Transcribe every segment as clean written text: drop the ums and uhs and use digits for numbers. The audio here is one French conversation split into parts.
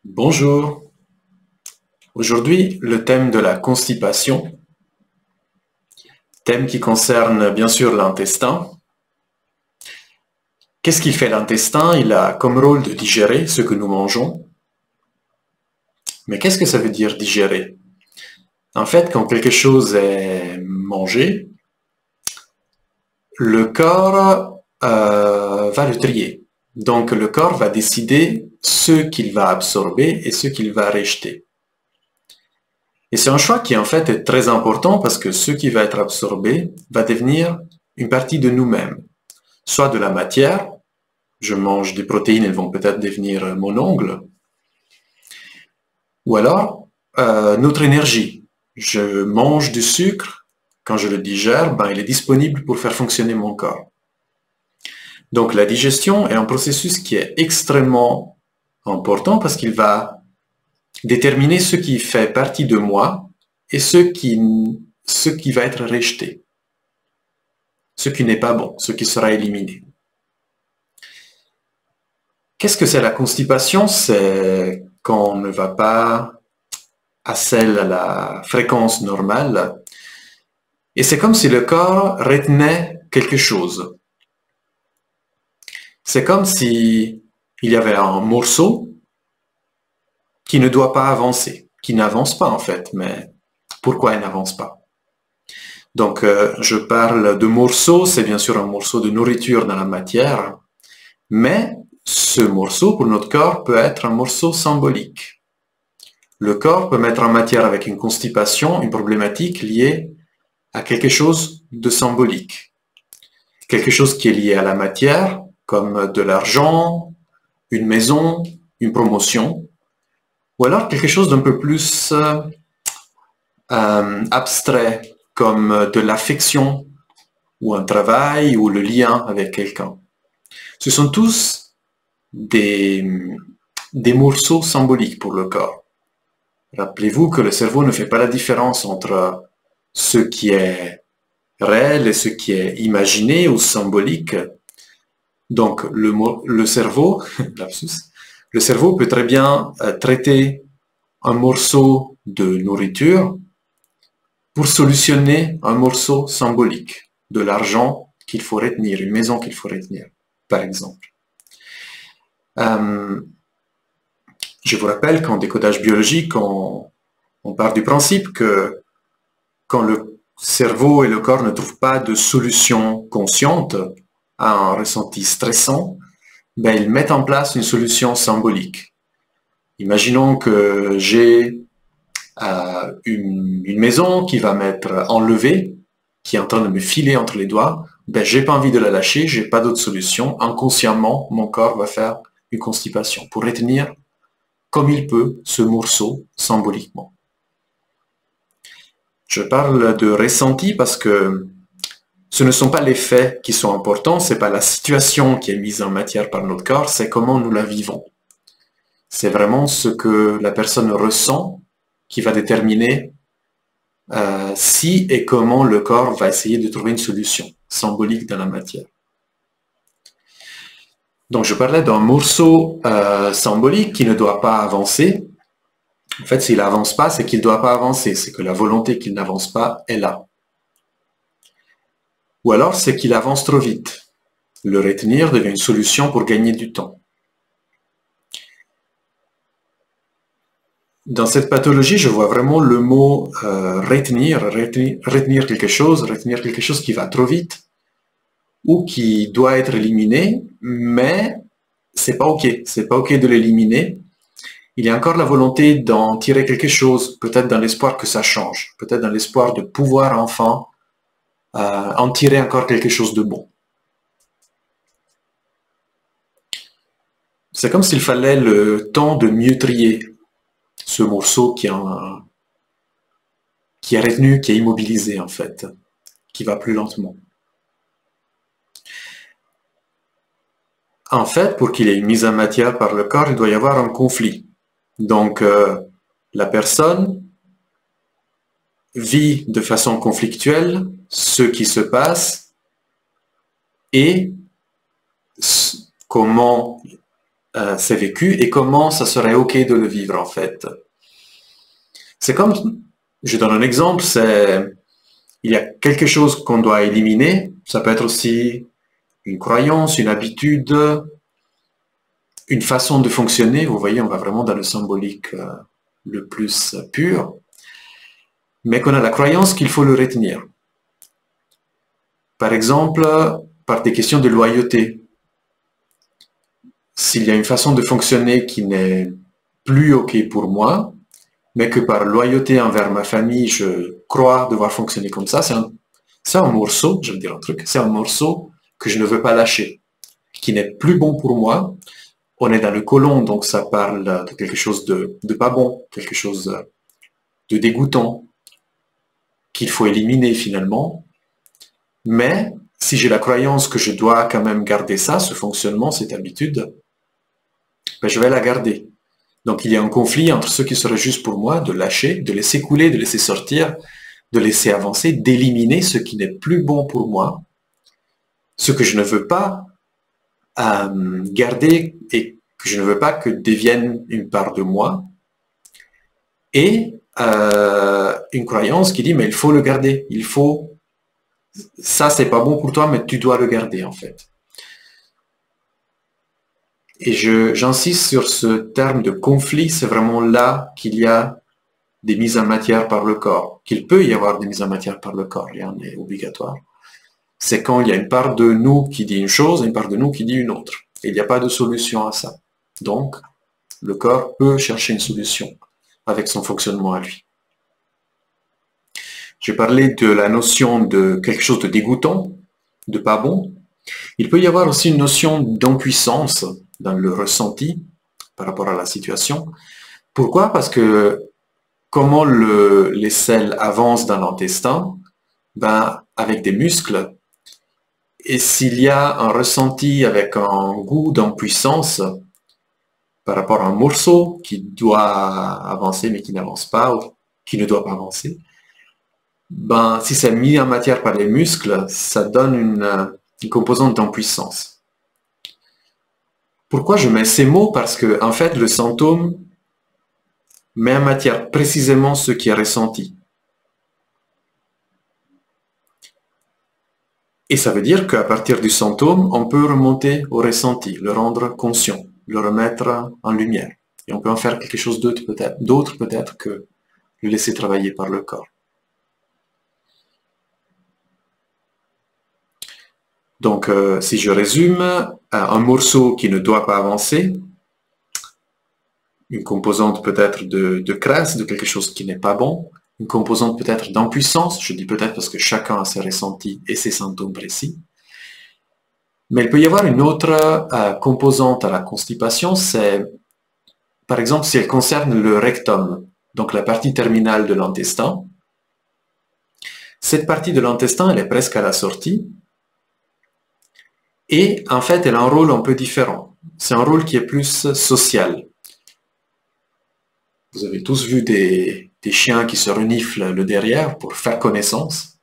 Bonjour. Aujourd'hui, le thème de la constipation, thème qui concerne bien sûr l'intestin. Qu'est-ce qu'il fait l'intestin? Il a comme rôle de digérer ce que nous mangeons. Mais qu'est-ce que ça veut dire digérer? En fait, quand quelque chose est mangé, le corps va le trier. Donc le corps va décider ce qu'il va absorber et ce qu'il va rejeter. Et c'est un choix qui en fait est très important parce que ce qui va être absorbé va devenir une partie de nous-mêmes, soit de la matière, je mange des protéines, elles vont peut-être devenir mon ongle, ou alors notre énergie. Je mange du sucre, quand je le digère, il est disponible pour faire fonctionner mon corps. Donc la digestion est un processus qui est extrêmement important parce qu'il va déterminer ce qui fait partie de moi et ce qui va être rejeté, ce qui n'est pas bon, ce qui sera éliminé. Qu'est-ce que c'est la constipation? C'est quand on ne va pas à la fréquence normale et c'est comme si le corps retenait quelque chose. C'est comme si il y avait un morceau qui ne doit pas avancer, qui n'avance pas en fait, mais pourquoi il n'avance pas? Donc je parle de morceau, c'est bien sûr un morceau de nourriture dans la matière, mais ce morceau pour notre corps peut être un morceau symbolique. Le corps peut mettre en matière avec une constipation une problématique liée à quelque chose de symbolique. Quelque chose qui est lié à la matière, comme de l'argent, une maison, une promotion, ou alors quelque chose d'un peu plus abstrait, comme de l'affection, ou un travail, ou le lien avec quelqu'un. Ce sont tous des morceaux symboliques pour le corps. Rappelez-vous que le cerveau ne fait pas la différence entre ce qui est réel et ce qui est imaginé ou symbolique. Donc le cerveau, le cerveau peut très bien traiter un morceau de nourriture pour solutionner un morceau symbolique, de l'argent qu'il faut retenir, une maison qu'il faut retenir, par exemple. Je vous rappelle qu'en décodage biologique, on part du principe que quand le cerveau et le corps ne trouvent pas de solution consciente à un ressenti stressant, ils mettent en place une solution symbolique. Imaginons que j'ai une maison qui va m'être enlevée, qui est en train de me filer entre les doigts, j'ai pas envie de la lâcher, j'ai pas d'autre solution. Inconsciemment, mon corps va faire une constipation pour retenir comme il peut ce morceau symboliquement. Je parle de ressenti parce que ce ne sont pas les faits qui sont importants, c'est pas la situation qui est mise en matière par notre corps, c'est comment nous la vivons. C'est vraiment ce que la personne ressent qui va déterminer si et comment le corps va essayer de trouver une solution symbolique dans la matière. Donc je parlais d'un morceau symbolique qui ne doit pas avancer. En fait, s'il n'avance pas, c'est qu'il ne doit pas avancer, c'est que la volonté qu'il n'avance pas est là. Ou alors c'est qu'il avance trop vite. Le retenir devient une solution pour gagner du temps. Dans cette pathologie, je vois vraiment le mot retenir quelque chose qui va trop vite ou qui doit être éliminé, mais c'est pas ok de l'éliminer. Il y a encore la volonté d'en tirer quelque chose, peut-être dans l'espoir que ça change, peut-être dans l'espoir de pouvoir enfin en tirer encore quelque chose de bon. C'est comme s'il fallait le temps de mieux trier ce morceau qui est retenu, qui est immobilisé en fait, qui va plus lentement. En fait, pour qu'il y ait une mise en matière par le corps, il doit y avoir un conflit. Donc, la personne vit de façon conflictuelle ce qui se passe et comment c'est vécu et comment ça serait OK de le vivre en fait. C'est comme, je donne un exemple, il y a quelque chose qu'on doit éliminer, ça peut être aussi une croyance, une habitude, une façon de fonctionner, vous voyez, on va vraiment dans le symbolique le plus pur, mais qu'on a la croyance qu'il faut le retenir. Par exemple, par des questions de loyauté. S'il y a une façon de fonctionner qui n'est plus OK pour moi, mais que par loyauté envers ma famille, je crois devoir fonctionner comme ça, c'est un morceau, je vais dire un truc, c'est un morceau que je ne veux pas lâcher, qui n'est plus bon pour moi. On est dans le côlon, donc ça parle de quelque chose de pas bon, quelque chose de dégoûtant, qu'il faut éliminer finalement. Mais si j'ai la croyance que je dois quand même garder ça, ce fonctionnement, cette habitude, ben je vais la garder. Donc il y a un conflit entre ce qui serait juste pour moi, de lâcher, de laisser couler, de laisser sortir, de laisser avancer, d'éliminer ce qui n'est plus bon pour moi, ce que je ne veux pas garder et que je ne veux pas que devienne une part de moi, et une croyance qui dit mais il faut le garder, il faut, ça c'est pas bon pour toi mais tu dois le garder en fait. Et j'insiste sur ce terme de conflit, c'est vraiment là qu'il y a des mises en matière par le corps, qu'il peut y avoir des mises en matière par le corps, rien n'est obligatoire. C'est quand il y a une part de nous qui dit une chose et une part de nous qui dit une autre. Et il n'y a pas de solution à ça. Donc, le corps peut chercher une solution avec son fonctionnement à lui. J'ai parlé de la notion de quelque chose de dégoûtant, de pas bon. Il peut y avoir aussi une notion d'impuissance dans le ressenti par rapport à la situation. Pourquoi? Parce que comment les selles avancent dans l'intestin, ben, avec des muscles, et s'il y a un ressenti avec un goût d'impuissance par rapport à un morceau qui doit avancer mais qui n'avance pas, ou qui ne doit pas avancer, ben, si c'est mis en matière par les muscles, ça donne une composante d'impuissance. Pourquoi je mets ces mots? Parce que, en fait, le symptôme met en matière précisément ce qui est ressenti. Et ça veut dire qu'à partir du symptôme, on peut remonter au ressenti, le rendre conscient, le remettre en lumière. Et on peut en faire quelque chose d'autre peut-être que le laisser travailler par le corps. Donc, si je résume, un morceau qui ne doit pas avancer, une composante peut-être de crasse, de quelque chose qui n'est pas bon, une composante peut-être d'impuissance, je dis peut-être parce que chacun a ses ressentis et ses symptômes précis. Mais il peut y avoir une autre composante à la constipation, c'est, par exemple, si elle concerne le rectum, donc la partie terminale de l'intestin. Cette partie de l'intestin, elle est presque à la sortie, et en fait, elle a un rôle un peu différent. C'est un rôle qui est plus social. Vous avez tous vu des chiens qui se reniflent le derrière pour faire connaissance.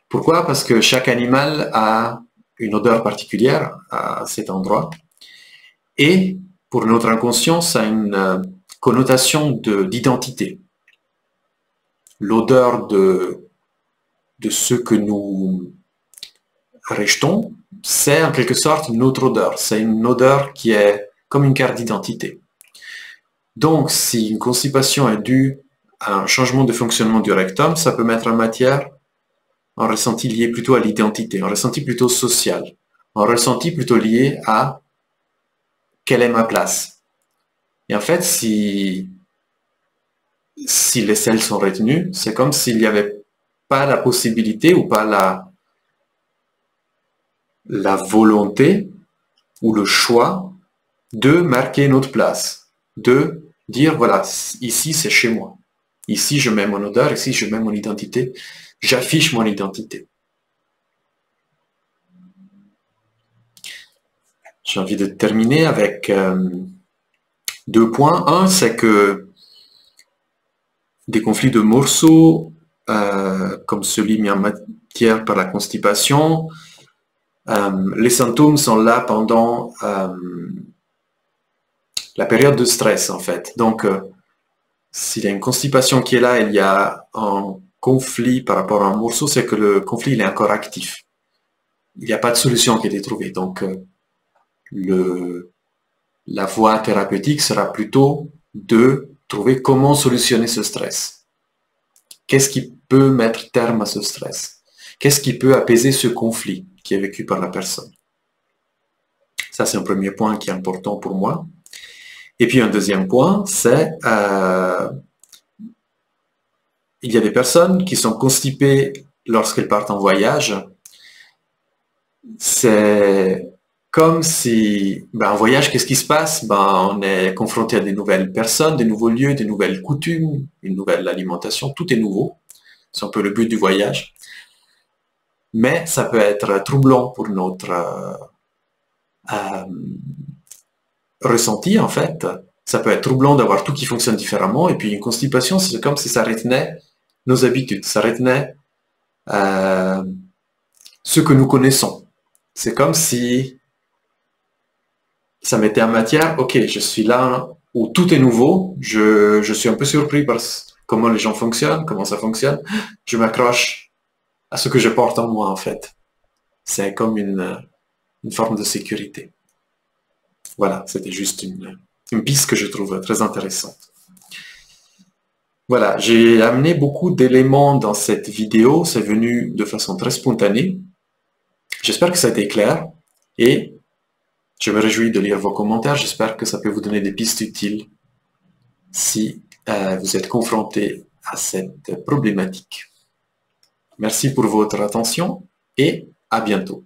Pourquoi? Parce que chaque animal a une odeur particulière à cet endroit. Et pour notre inconscient, ça a une connotation d'identité. L'odeur de ce que nous rejetons, c'est en quelque sorte notre odeur. C'est une odeur qui est comme une carte d'identité. Donc, si une constipation est due à un changement de fonctionnement du rectum, ça peut mettre en matière un ressenti lié plutôt à l'identité, un ressenti plutôt social, un ressenti plutôt lié à quelle est ma place. Et en fait, si les selles sont retenues, c'est comme s'il n'y avait pas la possibilité ou pas la volonté ou le choix de marquer notre place, de dire voilà, ici c'est chez moi, ici je mets mon odeur, ici je mets mon identité, j'affiche mon identité. J'ai envie de terminer avec 2 points. Un, c'est que des conflits de morceaux, comme celui mis en matière par la constipation, les symptômes sont là pendant la période de stress en fait. Donc, s'il y a une constipation qui est là, il y a un conflit par rapport à un morceau, c'est que le conflit il est encore actif. Il n'y a pas de solution qui a été trouvée. Donc, la voie thérapeutique sera plutôt de trouver comment solutionner ce stress. Qu'est-ce qui peut mettre terme à ce stress? Qu'est-ce qui peut apaiser ce conflit qui est vécu par la personne? Ça, c'est un premier point qui est important pour moi. Et puis un deuxième point, c'est il y a des personnes qui sont constipées lorsqu'elles partent en voyage. C'est comme si, en voyage, qu'est-ce qui se passe? On est confronté à des nouvelles personnes, des nouveaux lieux, des nouvelles coutumes, une nouvelle alimentation, tout est nouveau. C'est un peu le but du voyage. Mais ça peut être troublant pour notre ressenti, en fait. Ça peut être troublant d'avoir tout qui fonctionne différemment. Et puis une constipation, c'est comme si ça retenait nos habitudes, ça retenait ce que nous connaissons. C'est comme si ça mettait en matière, ok, je suis là où tout est nouveau, je suis un peu surpris par comment les gens fonctionnent, comment ça fonctionne, je m'accroche à ce que je porte en moi en fait. C'est comme une forme de sécurité. Voilà, c'était juste une piste que je trouve très intéressante. Voilà, j'ai amené beaucoup d'éléments dans cette vidéo, c'est venu de façon très spontanée. J'espère que ça a été clair et je me réjouis de lire vos commentaires. J'espère que ça peut vous donner des pistes utiles si vous êtes confronté à cette problématique. Merci pour votre attention et à bientôt.